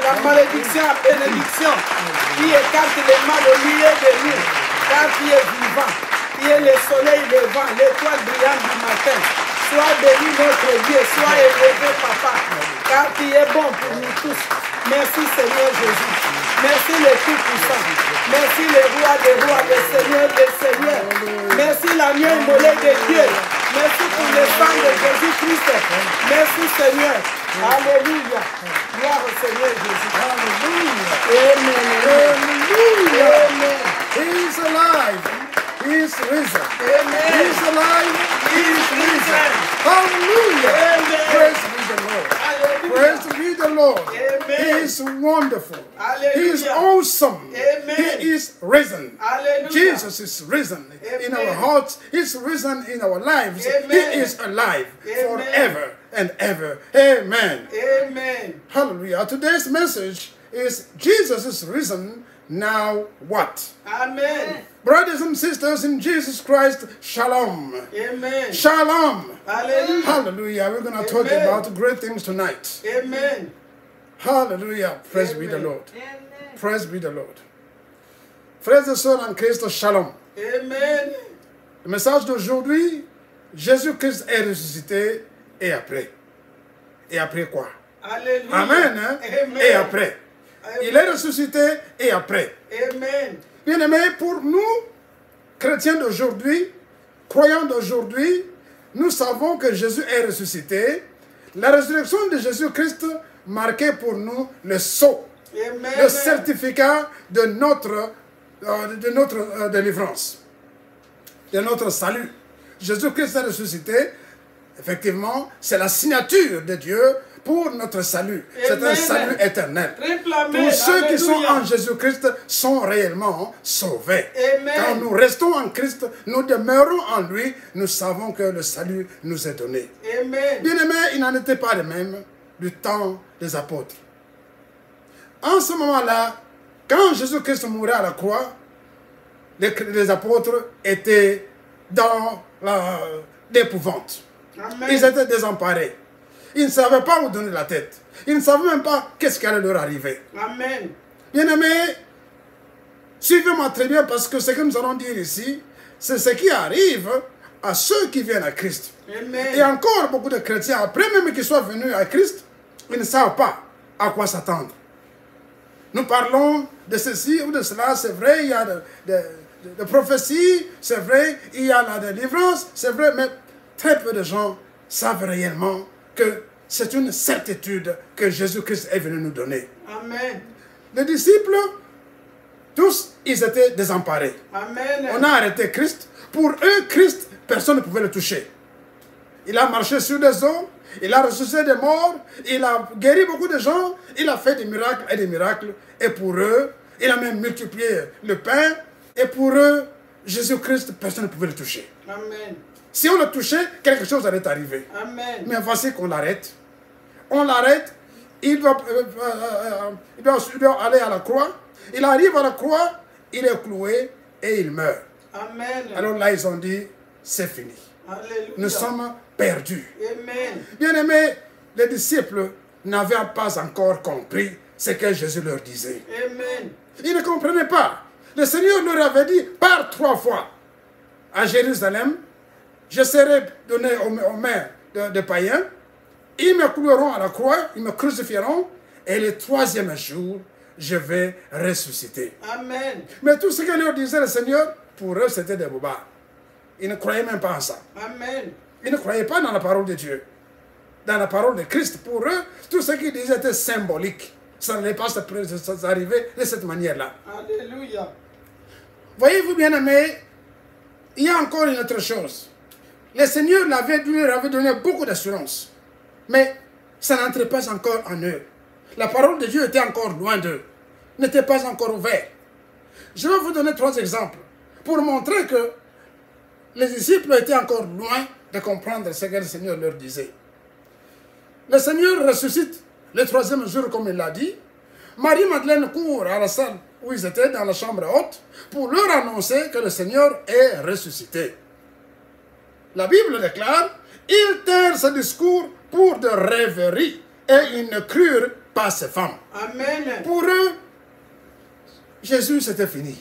La malédiction à bénédiction, qui écarte les mal au milieu de nous, car tu es vivant, tu es le soleil levant, l'étoile brillante du matin. Sois béni notre Dieu, sois élevé papa, car tu es bon pour nous tous. Merci Seigneur Jésus, merci le Tout-Puissant, merci le Roi des Rois, le Seigneur des Seigneurs, merci l'agneau immolé de Dieu, merci pour le sang de Jésus-Christ, merci Seigneur. Alléluia. Gloire au Seigneur Jésus. Hallelujah. Amen. Hallelujah. Amen. He is alive. He is risen. Amen. He is alive. He is risen. Hallelujah. Amen. Praise be the Lord. Hallelujah. Praise be the Lord. Amen. He is wonderful. Hallelujah. He is awesome. Amen. He is risen. Hallelujah. Jesus is risen in our hearts. He is risen in our lives. Amen. He is alive forever and ever. Amen. Amen. Hallelujah. Today's message is Jesus is risen. Now what? Amen. Brothers and sisters in Jesus Christ, shalom. Amen. Shalom. Hallelujah. Hallelujah. We're going to talk about great things tonight. Amen. Hallelujah. Praise be the Amen. Lord. Praise be the Lord. Frères et sœurs en Christ, shalom. Amen. Le message d'aujourd'hui, Jésus-Christ est ressuscité et après. Et après quoi? Alléluia. Amen. Hein? Amen. Et après. Amen. Il est ressuscité et après. Amen. Bien-aimés, pour nous, chrétiens d'aujourd'hui, croyants d'aujourd'hui, nous savons que Jésus est ressuscité. La résurrection de Jésus-Christ marquait pour nous le sceau, Amen. le certificat de notre délivrance, de notre salut. Jésus-Christ est ressuscité. Effectivement, c'est la signature de Dieu pour notre salut. C'est un salut éternel. Tous ceux qui sont en Jésus-Christ sont réellement sauvés. Amen. Quand nous restons en Christ, nous demeurons en lui, nous savons que le salut nous est donné. Amen. Bien-aimés, il n'en était pas de même du temps des apôtres. En ce moment-là, quand Jésus-Christ mourait à la croix, les apôtres étaient dans l'épouvante. Amen. Ils étaient désemparés. Ils ne savaient pas où donner la tête. Ils ne savaient même pas qu'est-ce qui allait leur arriver. Amen. Bien-aimés, suivez-moi très bien parce que ce que nous allons dire ici, c'est ce qui arrive à ceux qui viennent à Christ. Amen. Et encore beaucoup de chrétiens, après même qu'ils soient venus à Christ, ils ne savent pas à quoi s'attendre. Nous parlons de ceci ou de cela, c'est vrai, il y a de prophéties, c'est vrai, il y a la délivrance, c'est vrai, mais très peu de gens savent réellement que c'est une certitude que Jésus-Christ est venu nous donner. Amen. Les disciples, tous, ils étaient désemparés. Amen. On a arrêté Christ. Pour eux, Christ, personne ne pouvait le toucher. Il a marché sur des eaux, il a ressuscité des morts, il a guéri beaucoup de gens, il a fait des miracles et des miracles. Et pour eux, il a même multiplié le pain. Et pour eux, Jésus-Christ, personne ne pouvait le toucher. Amen. Si on le touchait, quelque chose allait arriver. Amen. Mais voici qu'on l'arrête. On l'arrête, il doit aller à la croix. Il arrive à la croix, il est cloué et il meurt. Amen. Alors là, ils ont dit, c'est fini. Alléluia. Nous sommes perdus. Amen. Bien-aimés, les disciples n'avaient pas encore compris ce que Jésus leur disait. Amen. Ils ne comprenaient pas. Le Seigneur leur avait dit par 3 fois à Jérusalem, je serai donné aux mains de païens, ils me cloueront à la croix, ils me crucifieront, et le 3e jour, je vais ressusciter. Amen. Mais tout ce que leur disait le Seigneur, pour eux, c'était des bobards. Ils ne croyaient même pas en ça. Amen. Ils ne croyaient pas dans la parole de Dieu, dans la parole de Christ. Pour eux, tout ce qu'ils disaient était symbolique. Ça n'allait pas s'arriver de cette manière-là. Alléluia. Voyez-vous, bien-aimés, il y a encore une autre chose. Le Seigneur leur avait donné beaucoup d'assurance. Mais ça n'entrait pas encore en eux. La parole de Dieu était encore loin d'eux. N'était pas encore ouverte. Je vais vous donner 3 exemples pour montrer que les disciples étaient encore loin de comprendre ce que le Seigneur leur disait. Le Seigneur ressuscite le 3e jour, comme il l'a dit. Marie-Madeleine court à la salle où ils étaient, dans la chambre haute, pour leur annoncer que le Seigneur est ressuscité. La Bible déclare, ils tinrent ce discours pour de rêveries et ils ne crurent pas ces femmes. Amen. Pour eux, Jésus, c'était fini.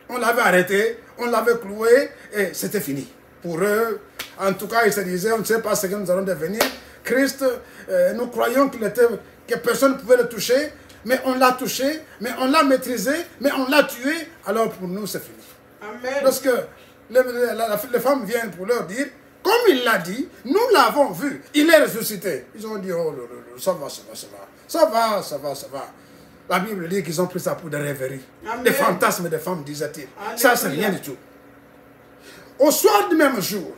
On l'avait arrêté, on l'avait cloué et c'était fini. Pour eux, en tout cas, ils se disaient, on ne sait pas ce que nous allons devenir. Christ, nous croyons que personne ne pouvait le toucher, mais on l'a touché, mais on l'a maîtrisé, mais on l'a tué, alors pour nous, c'est fini. Amen. Lorsque les femmes viennent pour leur dire, comme il l'a dit, nous l'avons vu, il est ressuscité. Ils ont dit, oh, ça va, ça va, ça va, ça va, ça va, ça va. La Bible dit qu'ils ont pris ça pour des rêveries, Amen. des fantasmes des femmes, disait-il. Alléluia. Ça, c'est rien du tout. Au soir du même jour,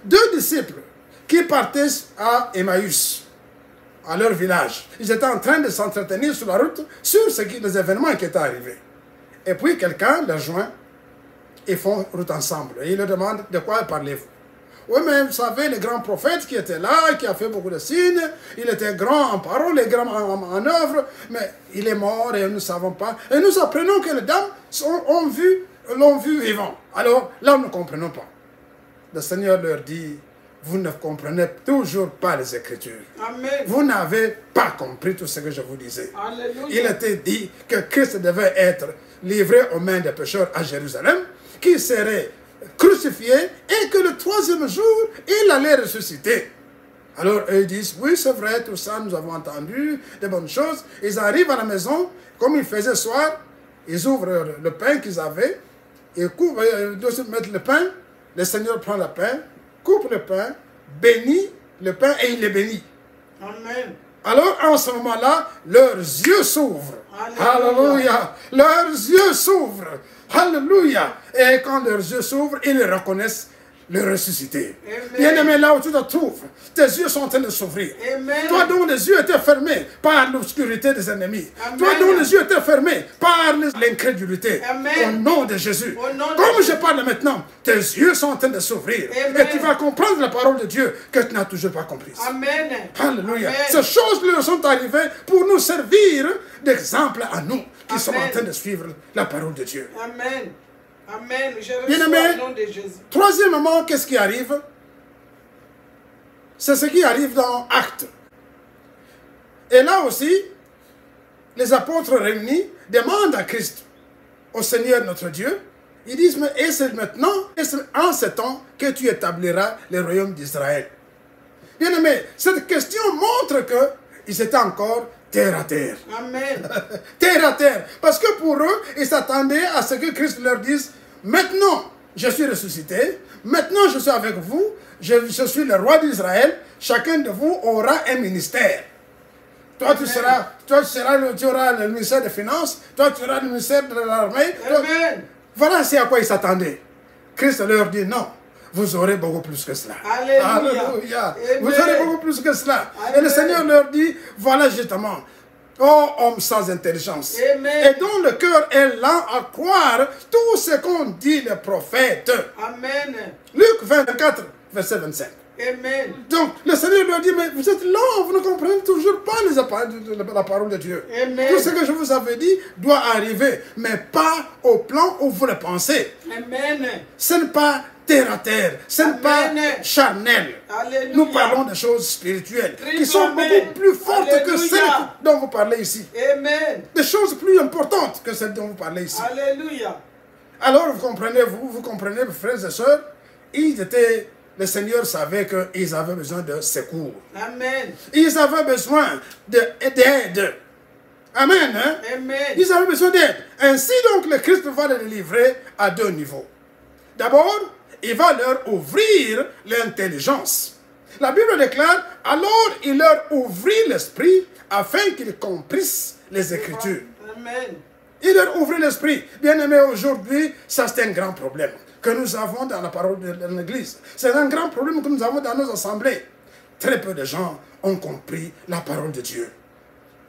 2 disciples qui partaient à Emmaüs, à leur village, ils étaient en train de s'entretenir sur la route sur les événements qui étaient arrivés. Et puis quelqu'un les joint et font route ensemble. Et il leur demande de quoi parlez-vous. Oui, mais vous savez, le grand prophète qui était là, qui a fait beaucoup de signes, il était grand en parole et grand en œuvre, mais il est mort et nous ne savons pas. Et nous apprenons que les dames l'ont vu vivant. Alors là, nous ne comprenons pas. Le Seigneur leur dit, vous ne comprenez toujours pas les Écritures. Amen. Vous n'avez pas compris tout ce que je vous disais. Alléluia. Il était dit que Christ devait être livré aux mains des pécheurs à Jérusalem, qu'il serait crucifié et que le 3e jour, il allait ressusciter. Alors eux ils disent, oui c'est vrai, tout ça, nous avons entendu de bonnes choses. Ils arrivent à la maison, comme il faisait soir, ils ouvrent le pain qu'ils avaient, ils doivent mettre le pain, le Seigneur prend le pain, coupe le pain, bénit le pain et il le bénit. Amen. Alors, en ce moment-là, leurs yeux s'ouvrent. Alléluia. Alléluia. Leurs yeux s'ouvrent. Alléluia. Et quand leurs yeux s'ouvrent, ils reconnaissent le ressuscité. Bien-aimé, là où tu te trouves, tes yeux sont en train de s'ouvrir. Amen. Toi dont les yeux étaient fermés par l'obscurité des ennemis. Amen. Toi dont les yeux étaient fermés par l'incrédulité. Amen. Au nom de Jésus. Au nom de Comme Jésus. je parle maintenant, tes yeux sont en train de s'ouvrir. Amen. Et tu vas comprendre la parole de Dieu que tu n'as toujours pas comprise. Amen. Alléluia. Amen. Ces choses leur sont arrivées pour nous servir d'exemple à nous qui sommes en train de suivre la parole de Dieu. Amen. Amen. Je Bien-aimé, reçois au nom de Jésus. Troisièmement, qu'est-ce qui arrive? C'est ce qui arrive dans Actes. Et là aussi, les apôtres réunis demandent à Christ, au Seigneur notre Dieu, ils disent, mais est-ce maintenant, est-ce en ce temps que tu établiras le royaume d'Israël? Bien-aimé, cette question montre qu'ils étaient encore terre à terre. Amen. Terre à terre. Parce que pour eux, ils s'attendaient à ce que Christ leur dise, maintenant, je suis ressuscité, maintenant je suis avec vous, je suis le roi d'Israël, chacun de vous aura un ministère. Toi, tu auras le ministère des Finances, toi, tu auras le ministère de l'armée. Amen. Voilà c'est à quoi ils s'attendaient. Christ leur dit, non, vous aurez beaucoup plus que cela. Alléluia. Alléluia. Amen. Vous aurez beaucoup plus que cela. Amen. Et le Seigneur leur dit, voilà justement, ô homme sans intelligence, Amen. et dont le cœur est lent à croire tout ce qu'ont dit les prophètes. Amen. Luc 24, verset 25. Amen. Donc, le Seigneur leur dit, mais vous êtes lents, vous ne comprenez toujours pas la parole de Dieu. Amen. Tout ce que je vous avais dit doit arriver, mais pas au plan où vous le pensez. Amen. Ce n'est pas terre à terre. Ce n'est pas charnel. Alléluia. Nous parlons de choses spirituelles qui Christ, sont amen. beaucoup plus fortes que Alléluia. celles dont vous parlez ici. Amen. Des choses plus importantes que celles dont vous parlez ici. Alléluia. Alors vous comprenez, vous comprenez, frères et sœurs, le Seigneur savait qu'ils avaient besoin de secours. Amen. Ils avaient besoin d'aide. Amen. Hein? Amen. Ils avaient besoin d'aide. Ainsi donc, le Christ va les délivrer à deux niveaux. D'abord, il va leur ouvrir l'intelligence. La Bible déclare, alors il leur ouvrit l'esprit afin qu'ils comprissent les Écritures. Amen. Il leur ouvrit l'esprit. Bien aimé, aujourd'hui, ça c'est un grand problème que nous avons dans la parole de l'Église. C'est un grand problème que nous avons dans nos assemblées. Très peu de gens ont compris la parole de Dieu.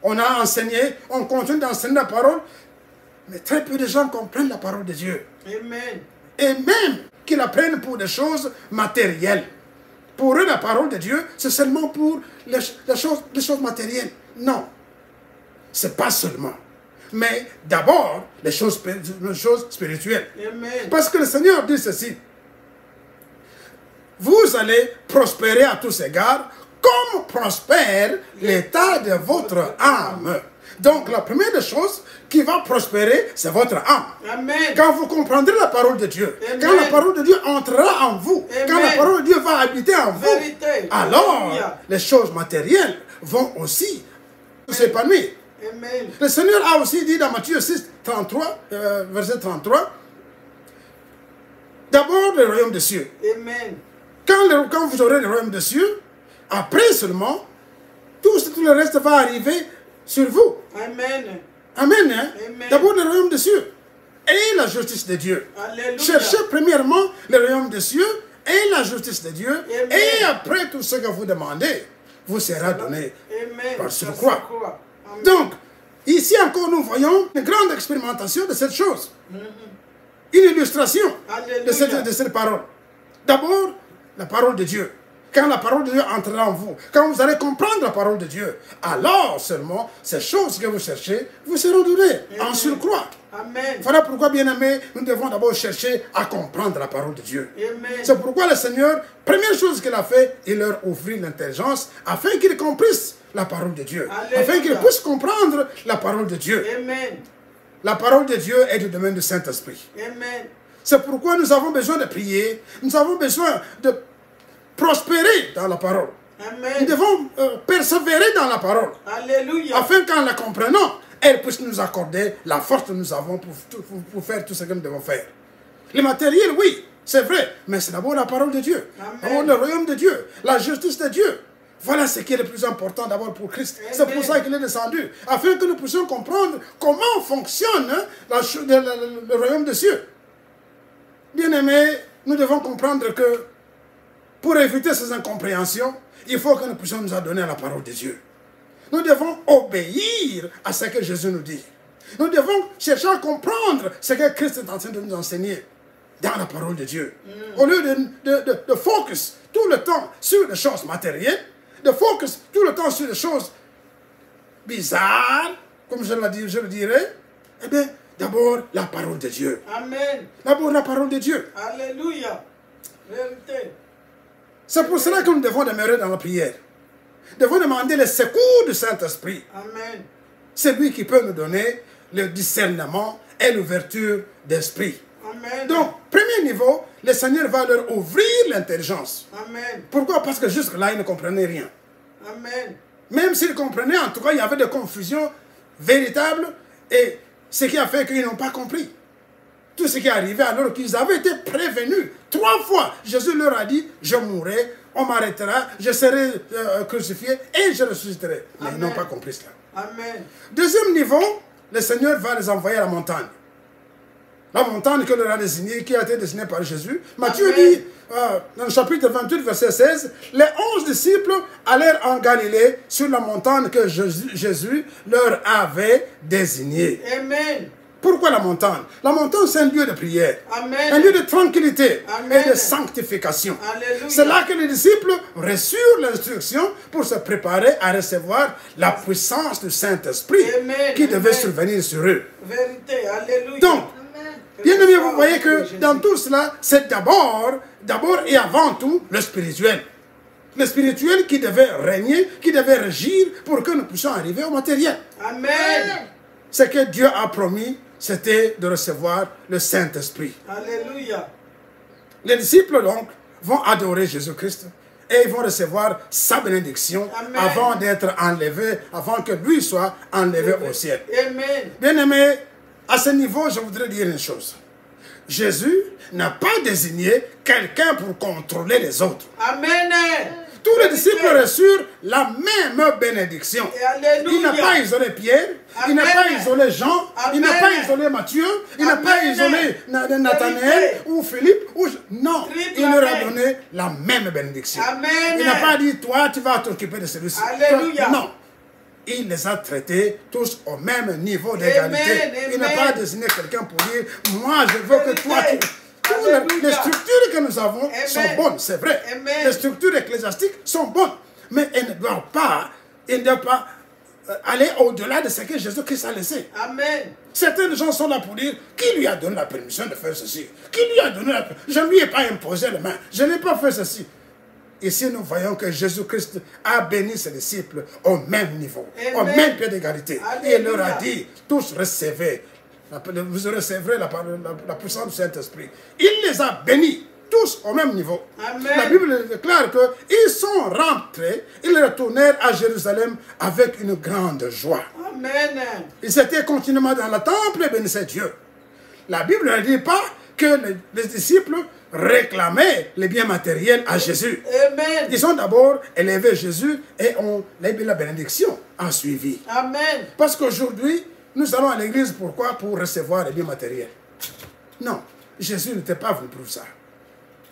On a enseigné, on continue d'enseigner la parole, mais très peu de gens comprennent la parole de Dieu. Amen. Et même qu'ils la prennent pour des choses matérielles. Pour eux, la parole de Dieu, c'est seulement pour les choses matérielles. Non, c'est pas seulement. Mais d'abord, les choses spirituelles. Amen. Parce que le Seigneur dit ceci. Vous allez prospérer à tous égards, comme prospère l'état de votre âme. Donc, la première des choses qui va prospérer, c'est votre âme. Amen. Quand vous comprendrez la parole de Dieu, Amen. quand la parole de Dieu entrera en vous, Amen. quand la parole de Dieu va habiter en vous, Vérité. alors Alléluia. les choses matérielles vont aussi s'épanouir. Amen. Le Seigneur a aussi dit dans Matthieu 6, 33, verset 33, d'abord le royaume des cieux. Amen. Quand vous aurez le royaume des cieux, après seulement, tout le reste va arriver sur vous. Amen. Amen. Hein? Amen. D'abord le royaume des cieux et la justice de Dieu. Alléluia. Cherchez premièrement le royaume des cieux et la justice de Dieu. Amen. Et après tout ce que vous demandez, vous sera donné Amen. par Ça surcroît. se croit. Amen. Donc, ici encore, nous voyons une grande expérimentation de cette chose. Une illustration Alléluia. de cette parole. D'abord, la parole de Dieu. Quand la parole de Dieu entrera en vous, quand vous allez comprendre la parole de Dieu, alors seulement ces choses que vous cherchez vous seront données en surcroît. Amen. Voilà pourquoi, bien-aimés, nous devons d'abord chercher à comprendre la parole de Dieu. Amen. C'est pourquoi le Seigneur, première chose qu'il a fait, il leur ouvrit l'intelligence afin qu'ils comprissent la parole de Dieu. Alléluia. Afin qu'ils puissent comprendre la parole de Dieu. Amen. La parole de Dieu est du domaine du Saint-Esprit. Amen. C'est pourquoi nous avons besoin de prier, nous avons besoin de prospérer dans la parole. Nous Amen. devons persévérer dans la parole, Alléluia. afin qu'en la comprenant, elle puisse nous accorder la force que nous avons pour faire tout ce que nous devons faire. Le matériel, oui, c'est vrai, mais c'est d'abord la parole de Dieu, Amen. d'abord le royaume de Dieu, la justice de Dieu. Voilà ce qui est le plus important d'abord pour Christ. Amen. C'est pour ça qu'il est descendu, afin que nous puissions comprendre comment fonctionne le royaume de Dieu. Bien-aimés, nous devons comprendre que pour éviter ces incompréhensions, il faut que nous puissions nous adonner à la parole de Dieu. Nous devons obéir à ce que Jésus nous dit. Nous devons chercher à comprendre ce que Christ est en train de nous enseigner dans la parole de Dieu. Au lieu de focus tout le temps sur les choses matérielles, de focus tout le temps sur les choses bizarres, comme je le dirais, eh bien, d'abord la parole de Dieu. Amen. D'abord la parole de Dieu. Alléluia. Vérité. C'est pour cela que nous devons demeurer dans la prière. Nous devons demander le secours du Saint-Esprit. Amen. C'est lui qui peut nous donner le discernement et l'ouverture d'esprit. Amen. Donc, premier niveau, le Seigneur va leur ouvrir l'intelligence. Amen. Pourquoi? Parce que jusque-là, ils ne comprenaient rien. Amen. Même s'ils comprenaient, en tout cas, il y avait des confusions véritables et ce qui a fait qu'ils n'ont pas compris. Tout ce qui est arrivé alors qu'ils avaient été prévenus. 3 fois, Jésus leur a dit, je mourrai, on m'arrêtera, je serai crucifié et je ressusciterai. Mais ils n'ont pas compris cela. Amen. Deuxième niveau, le Seigneur va les envoyer à la montagne. La montagne que leur a désignée, qui a été désignée par Jésus. Matthieu dit, dans le chapitre 28, verset 16, les 11 disciples allèrent en Galilée sur la montagne que Jésus leur avait désignée. Amen. Pourquoi la montagne? La montagne, c'est un lieu de prière, Amen. un lieu de tranquillité Amen. et de sanctification. Alléluia. C'est là que les disciples reçurent l'instruction pour se préparer à recevoir la puissance du Saint-Esprit Amen. qui devait Amen. survenir sur eux. Vérité. Alléluia. Donc, Bien aimé, vous voyez que dans tout cela, c'est d'abord et avant tout le spirituel. Le spirituel qui devait régner, qui devait régir pour que nous puissions arriver au matériel. Amen. Ce que Dieu a promis, c'était de recevoir le Saint-Esprit. Alléluia. Les disciples donc vont adorer Jésus-Christ et ils vont recevoir sa bénédiction. Amen. Avant d'être enlevés, avant que lui soit enlevé au ciel. Amen. Bien aimé, à ce niveau, je voudrais dire une chose. Jésus n'a pas désigné quelqu'un pour contrôler les autres. Amen. Tous les disciples reçurent la même bénédiction. Et alléluia. Il n'a pas isolé Pierre, il n'a Amen. pas isolé Jean, il n'a Amen. pas isolé Matthieu, il n'a pas Amen. isolé Nathanaël ou Philippe. Non, Triple il leur a amen. donné la même bénédiction. Amen. Il n'a pas dit, toi, tu vas t'occuper de celui-ci. Alléluia. Non. Il les a traités tous au même niveau d'égalité. Amen. Il n'a pas désigné quelqu'un pour dire, moi je veux que toi tu... Alléluia. Les structures que nous avons Amen. sont bonnes, c'est vrai. Amen. Les structures ecclésiastiques sont bonnes. Mais elles ne doivent pas, aller au-delà de ce que Jésus-Christ a laissé. Amen. Certains gens sont là pour dire, qui lui a donné la permission de faire ceci? Qui lui a donné la permission? Je ne lui ai pas imposé la main. Je n'ai pas fait ceci. Ici, nous voyons que Jésus-Christ a béni ses disciples au même niveau, Amen. au même pied d'égalité. Et il leur a Alléluia. dit, tous recevez, vous recevrez la puissance du Saint-Esprit. Il les a bénis, tous au même niveau. Amen. La Bible déclare qu'ils sont rentrés, ils retournèrent à Jérusalem avec une grande joie. Amen. Ils étaient continuellement dans le temple et bénissaient Dieu. La Bible ne dit pas que les disciples réclamaient les biens matériels à Jésus. Amen. Ils ont d'abord élevé Jésus et la bénédiction a suivi. Amen. Parce qu'aujourd'hui, nous allons à l'église, pourquoi? Pour recevoir les biens matériels. Non, Jésus n'était pas venu pour ça.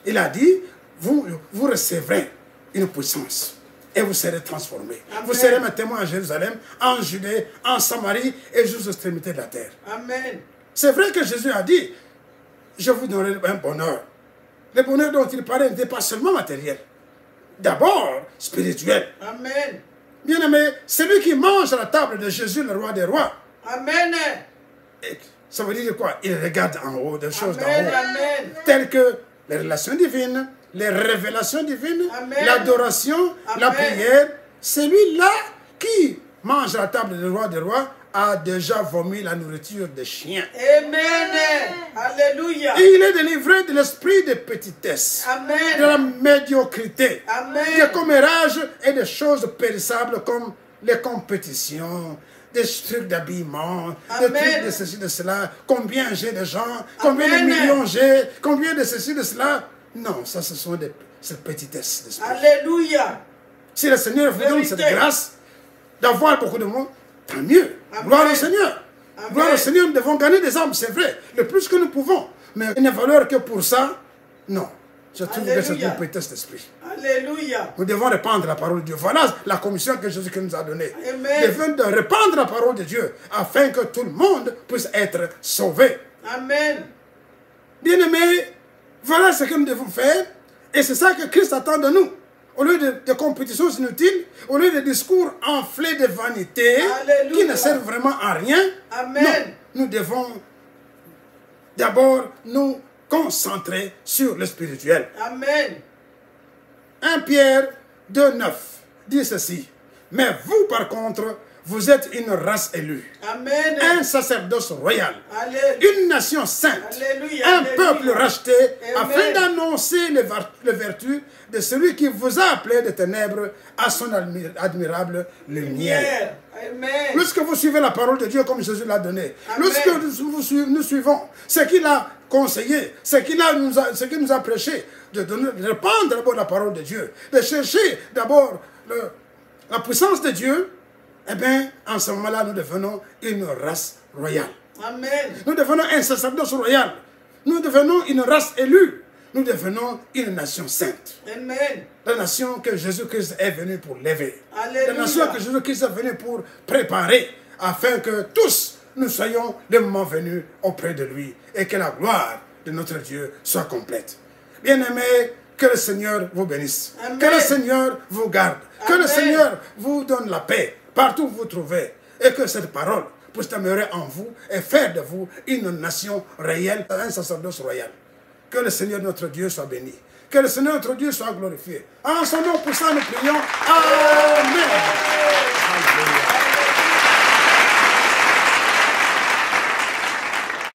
Il a dit, vous recevrez une puissance et vous serez transformés. Amen. Vous serez mes témoins à Jérusalem, en Judée, en Samarie et jusqu'aux extrémités de la terre. Amen. C'est vrai que Jésus a dit, je vous donnerai un bonheur. Le bonheur dont il parlait n'était pas seulement matériel. D'abord, spirituel. Amen. Bien-aimé, celui qui mange à la table de Jésus, le roi des rois, Amen. et ça veut dire quoi? Il regarde en haut, des choses d'en Amen. haut. Amen. Telles que les relations divines, les révélations divines, Amen. l'adoration, la Amen. prière. Celui-là qui mange à la table du roi des rois a déjà vomi la nourriture des chiens. Amen. Alléluia. Et il est délivré de l'esprit de petitesse, Amen. de la médiocrité, Amen. des commérages et des choses périssables comme les compétitions, des trucs d'habillement, des Amen. trucs de ceci, de cela. Combien j'ai de gens, combien Amen. de millions j'ai, combien de ceci, de cela. Non, ça ce sont ces petitesses d'esprit. Alléluia. Si le Seigneur vous donne Vérité. cette grâce d'avoir beaucoup de monde, tant mieux. Amen. Gloire au Seigneur. Amen. Gloire au Seigneur, nous devons gagner des âmes, c'est vrai, le plus que nous pouvons. Mais il ne valeur que pour ça, non. Je trouve que c'est Alléluia. une petitesse d'esprit. Alléluia. Nous devons répandre la parole de Dieu. Voilà la commission que Jésus nous a donnée. Amen. Nous devons de répandre la parole de Dieu afin que tout le monde puisse être sauvé. Amen. Bien-aimés, voilà ce que nous devons faire. Et c'est ça que Christ attend de nous. Au lieu de compétitions inutiles, au lieu de discours enflés de vanité, Alléluia. qui ne servent vraiment à rien, Amen. non, nous devons d'abord nous concentrer sur le spirituel. Amen. 1 Pierre 2,9 dit ceci. Mais vous, par contre, vous êtes une race élue, Amen. un sacerdoce royal, Alléluia. une nation sainte, Alléluia. un Alléluia. peuple racheté, Amen. afin d'annoncer les vertus de celui qui vous a appelé des ténèbres à son admirable lumière. Amen. Lorsque vous suivez la parole de Dieu comme Jésus l'a donné, Amen. lorsque nous suivons ce qu'il a conseillé, ce qu'il nous a prêché, de répandre d'abord la parole de Dieu, de chercher d'abord la puissance de Dieu, eh bien, en ce moment-là, nous devenons une race royale. Amen. Nous devenons un sacerdoce royal. Nous devenons une race élue. Nous devenons une nation sainte. Amen. La nation que Jésus-Christ est venu pour lever. Alléluia. La nation que Jésus-Christ est venu pour préparer, afin que tous nous soyons le moment venu auprès de lui et que la gloire de notre Dieu soit complète. Bien-aimés, que le Seigneur vous bénisse. Amen. Que le Seigneur vous garde. Que Amen. le Seigneur vous donne la paix partout où vous vous trouvez. Et que cette parole puisse demeurer en vous et faire de vous une nation réelle, un sacerdoce royal. Que le Seigneur notre Dieu soit béni. Que le Seigneur notre Dieu soit glorifié. En son nom puissant, nous prions. Amen.